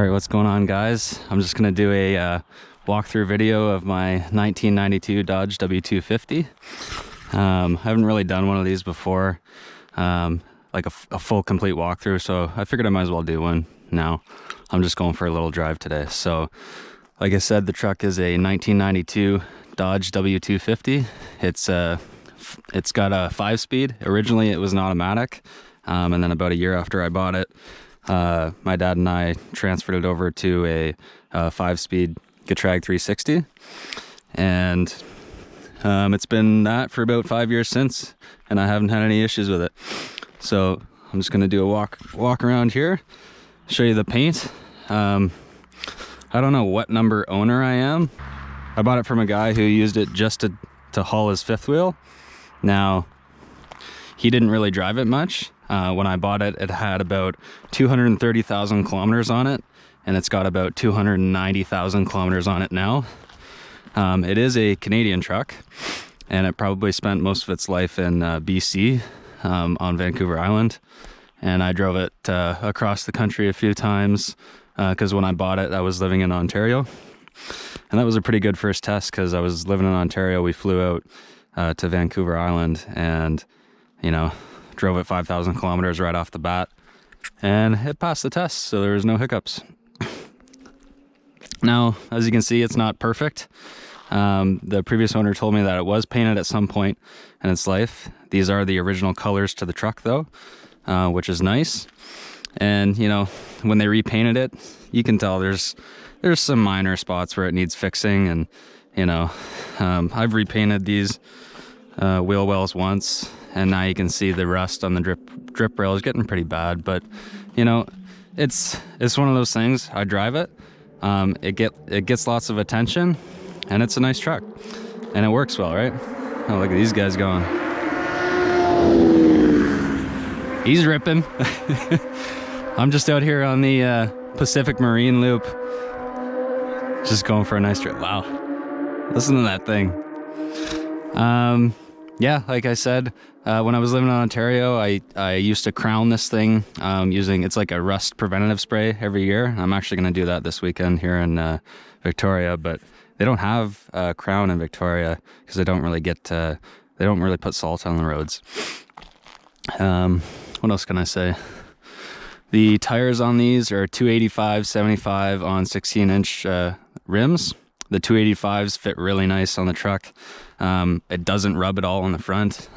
Alright, what's going on, guys? I'm just gonna do a walkthrough video of my 1992 Dodge w250. I haven't really done one of these before, like a full complete walkthrough, so I figured I might as well do one now. I'm just going for a little drive today. So like I said, the truck is a 1992 Dodge w250. It's got a 5-speed. Originally it was an automatic, and then about a year after I bought it, my dad and I transferred it over to a 5-speed Getrag 360, and it's been that for about 5 years since, and I haven't had any issues with it. So I'm just gonna do a walk around here, show you the paint. I don't know what number owner I am. I bought it from a guy who used it just to haul his fifth wheel. Now, he didn't really drive it much. When I bought it, it had about 230,000 kilometers on it, and it's got about 290,000 kilometers on it now. It is a Canadian truck, and it probably spent most of its life in BC, on Vancouver Island. And I drove it across the country a few times, because when I bought it, I was living in Ontario. And that was a pretty good first test, because I was living in Ontario. We flew out to Vancouver Island, and, you know, drove it 5,000 kilometers right off the bat, and it passed the test, so there was no hiccups. Now, as you can see, it's not perfect. The previous owner told me that it was painted at some point in its life. These are the original colors to the truck, though, which is nice. And, you know, when they repainted it, you can tell there's some minor spots where it needs fixing. And, you know, I've repainted these wheel wells once, and now you can see the rust on the drip rail is getting pretty bad. But, you know, it's one of those things. I drive it, it gets lots of attention, and it's a nice truck, and it works well, right? Oh, look at these guys going. He's ripping. I'm just out here on the Pacific Marine Loop, just going for a nice trip. Wow, listen to that thing. Yeah, like I said, when I was living in Ontario, I used to crown this thing it's like a rust preventative spray every year. I'm actually going to do that this weekend here in Victoria, but they don't have crown in Victoria because they don't really put salt on the roads. What else can I say? The tires on these are 285/75 on 16-inch rims. The 285s fit really nice on the truck. It doesn't rub at all on the front.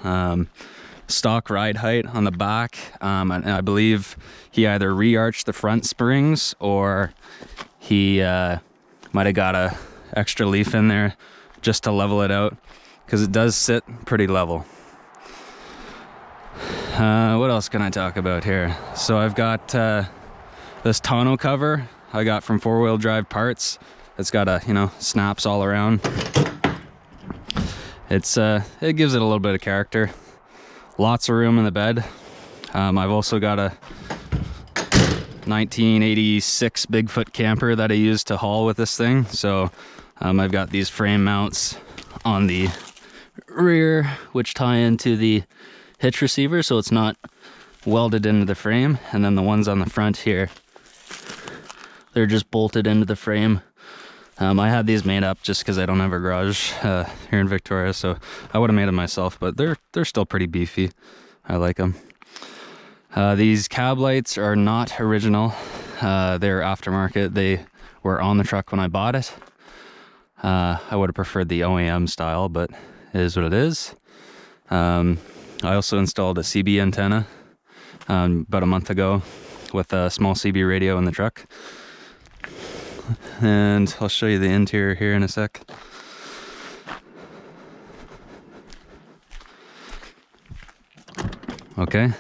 Stock ride height on the back, and I believe he either re-arched the front springs, or he might have got a extra leaf in there just to level it out, because it does sit pretty level. What else can I talk about here? So I've got this tonneau cover I got from 4-Wheel Drive Parts. It's got snaps all around. It gives it a little bit of character. Lots of room in the bed. I've also got a 1986 Bigfoot camper that I used to haul with this thing. So I've got these frame mounts on the rear, which tie into the hitch receiver, so it's not welded into the frame. And then the ones on the front here, they're just bolted into the frame. I had these made up just because I don't have a garage here in Victoria, so I would have made them myself, but they're still pretty beefy. I like them. These cab lights are not original. They're aftermarket. They were on the truck when I bought it. I would have preferred the OEM style, but it is what it is. I also installed a CB antenna about a month ago with a small CB radio in the truck. And I'll show you the interior here in a sec. Okay,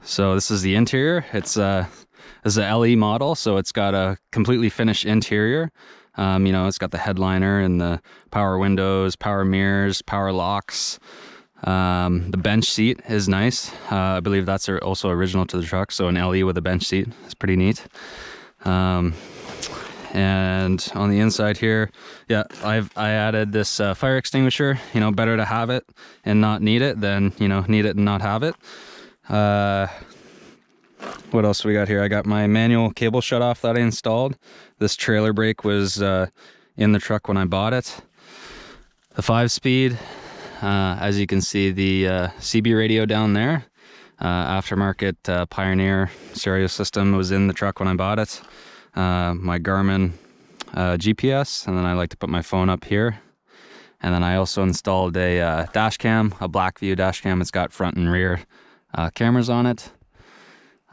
so this is the interior. It's a LE model, so it's got a completely finished interior. It's got the headliner and the power windows, power mirrors, power locks. The bench seat is nice. I believe that's also original to the truck, so an LE with a bench seat is pretty neat. And on the inside here, yeah, I added this fire extinguisher. Better to have it and not need it than need it and not have it. What what else we got here? I got my manual cable shutoff that I installed. This trailer brake was in the truck when I bought it. The 5-speed, as you can see, the CB radio down there. Aftermarket Pioneer stereo system was in the truck when I bought it. My Garmin GPS, and then I like to put my phone up here. And then I also installed a dash cam, a Blackview dash cam. It's got front and rear cameras on it.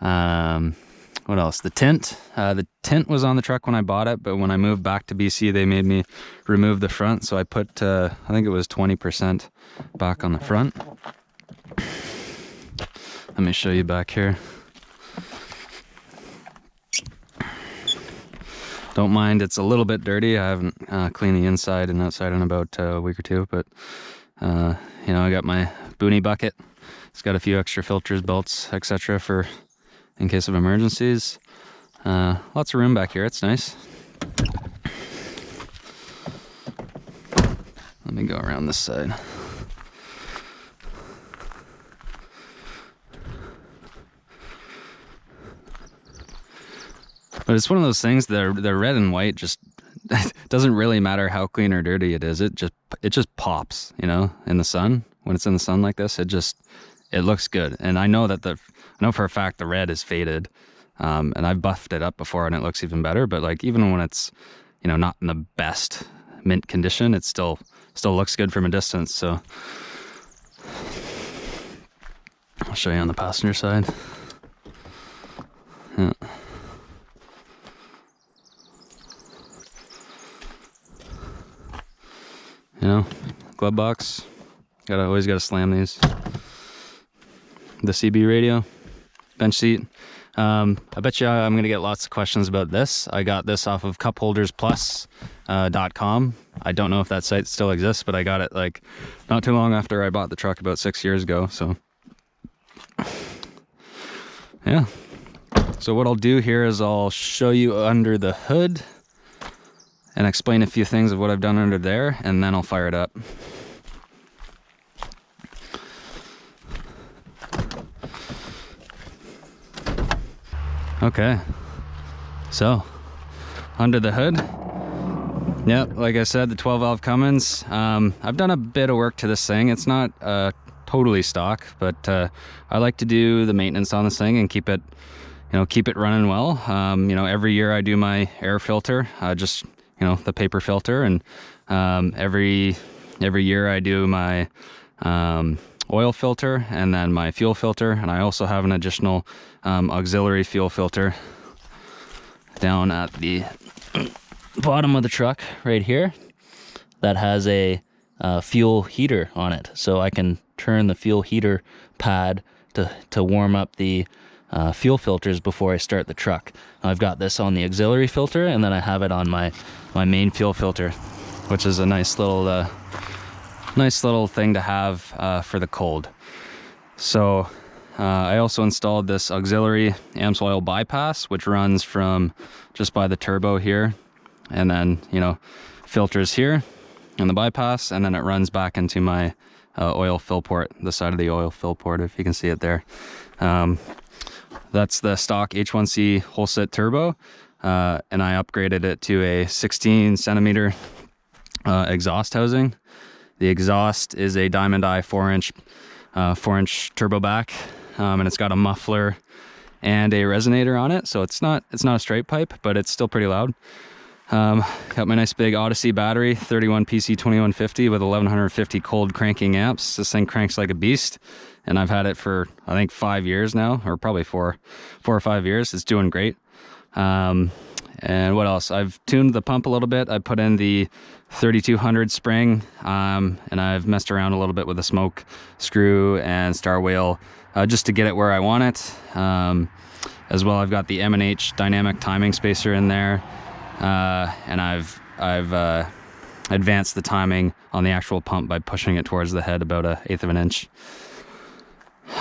What else? The tint. The tint was on the truck when I bought it, but when I moved back to BC, they made me remove the front. So I put, I think it was 20% back on the front. Let me show you back here. Don't mind, it's a little bit dirty. I haven't cleaned the inside and outside in about a week or two, but you know, I got my boonie bucket. It's got a few extra filters, belts, etc. for in case of emergencies. Lots of room back here, it's nice. Let me go around this side. But it's one of those things, the red and white just doesn't really matter how clean or dirty it is. It just pops, you know, in the sun. When it's in the sun like this, it looks good. And I know that I know for a fact the red is faded. And I've buffed it up before and it looks even better. But like even when it's, you know, not in the best mint condition, it still looks good from a distance. So I'll show you on the passenger side. Yeah. You know, glove box, always gotta slam these. The CB radio, bench seat. I bet you I'm gonna get lots of questions about this. I got this off of cupholdersplus.com. I don't know if that site still exists, but I got it like not too long after I bought the truck about 6 years ago, so. Yeah. So what I'll do here is I'll show you under the hood and explain a few things of what I've done under there, and then I'll fire it up. Okay, so under the hood, yep, like I said, the 12-valve Cummins. I've done a bit of work to this thing. It's not totally stock, but I like to do the maintenance on this thing and keep it, you know, keep it running well. You know, every year I do my air filter, just, you know, the paper filter, and every year I do my oil filter and then my fuel filter, and I also have an additional auxiliary fuel filter down at the bottom of the truck right here that has a fuel heater on it, so I can turn the fuel heater pad to warm up the fuel filters before I start the truck. I've got this on the auxiliary filter, and then I have it on my main fuel filter, which is a nice little thing to have for the cold. So I also installed this auxiliary AMSOIL bypass, which runs from just by the turbo here, and then, you know, filters here and the bypass, and then it runs back into my oil fill port, the side of the oil fill port, if you can see it there. That's the stock H1C Holset turbo, and I upgraded it to a 16 centimeter exhaust housing. The exhaust is a Diamond Eye 4-inch turbo back, and it's got a muffler and a resonator on it, so it's not a straight pipe, but it's still pretty loud. Got my nice big Odyssey battery, 31 PC 2150 with 1150 cold cranking amps. This thing cranks like a beast, and I've had it for I think 5 years now, or probably four or 5 years. It's doing great. And what else? I've tuned the pump a little bit. I put in the 3200 spring, and I've messed around a little bit with the smoke screw and star wheel just to get it where I want it. As well, I've got the M&H dynamic timing spacer in there, and I've advanced the timing on the actual pump by pushing it towards the head about 1/8 of an inch.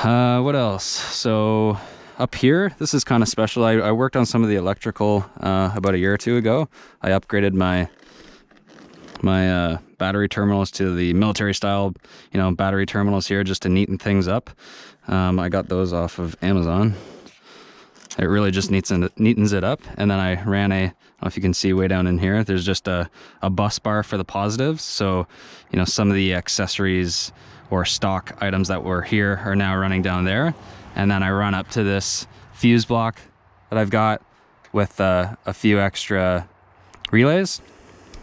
What else? So up here, this is kind of special. I worked on some of the electrical about a year or two ago. I upgraded my battery terminals to the military style, you know, battery terminals here just to neaten things up. I got those off of Amazon. It really just neatens it up. And then I ran I don't know if you can see way down in here, there's just a bus bar for the positives. So, you know, some of the accessories or stock items that were here are now running down there. And then I run up to this fuse block that I've got with a few extra relays.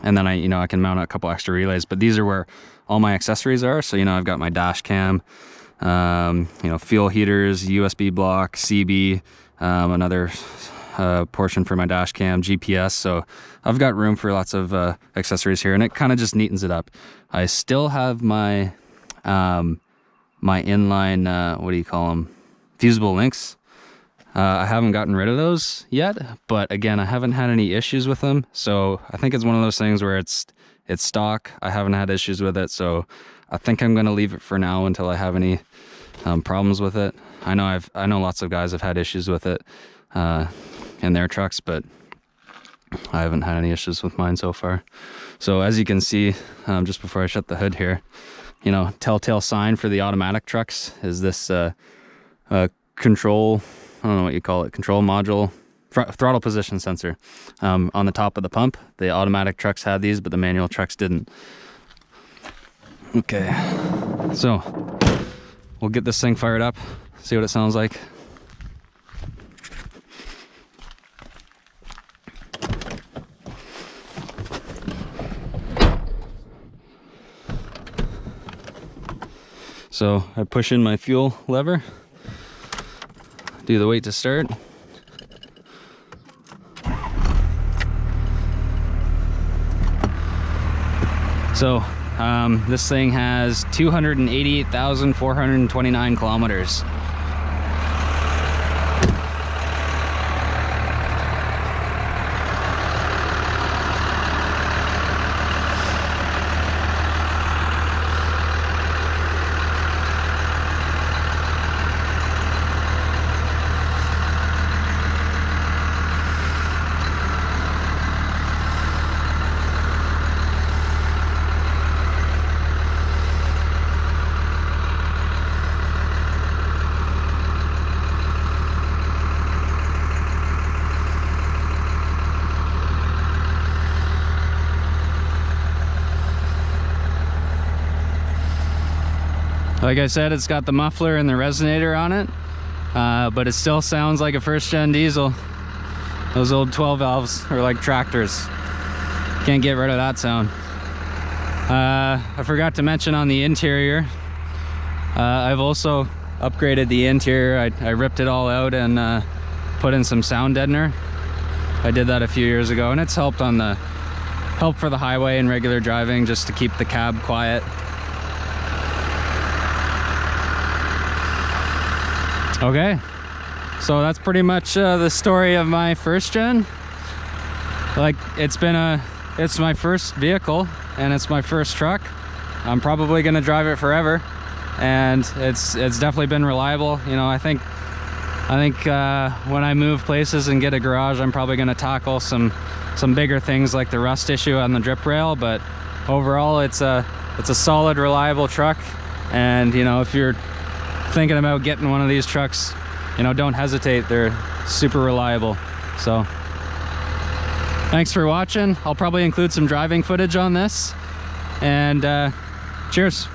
And then I can mount a couple extra relays, but these are where all my accessories are. So, you know, I've got my dash cam, you know, fuel heaters, USB block, CB, another portion for my dash cam, GPS. So I've got room for lots of accessories here, and it kind of just neatens it up. I still have my my inline, what do you call them, fusible links. I haven't gotten rid of those yet, but again, I haven't had any issues with them. So I think it's one of those things where it's stock. I haven't had issues with it, so I think I'm going to leave it for now until I have any problems with it. I know lots of guys have had issues with it in their trucks, but I haven't had any issues with mine so far. So as you can see, just before I shut the hood here, you know, telltale sign for the automatic trucks is this control, I don't know what you call it, control module, throttle position sensor on the top of the pump. The automatic trucks had these, but the manual trucks didn't. Okay, so we'll get this thing fired up, see what it sounds like. So I push in my fuel lever, do the wait to start. So this thing has 288,429 kilometers. Like I said, it's got the muffler and the resonator on it, but it still sounds like a first-gen diesel. Those old 12 valves are like tractors. Can't get rid of that sound. I forgot to mention on the interior, I've also upgraded the interior. I ripped it all out and put in some sound deadener. I did that a few years ago, and it's helped for the highway and regular driving, just to keep the cab quiet. Okay, so that's pretty much the story of my first gen. Like, it's my first vehicle and it's my first truck. I'm probably gonna drive it forever, and it's definitely been reliable. You know, I think when I move places and get a garage, I'm probably gonna tackle some bigger things like the rust issue on the drip rail, but overall it's a solid, reliable truck. And you know, if you're thinking about getting one of these trucks, you know, don't hesitate. They're super reliable. So thanks for watching. I'll probably include some driving footage on this, and cheers.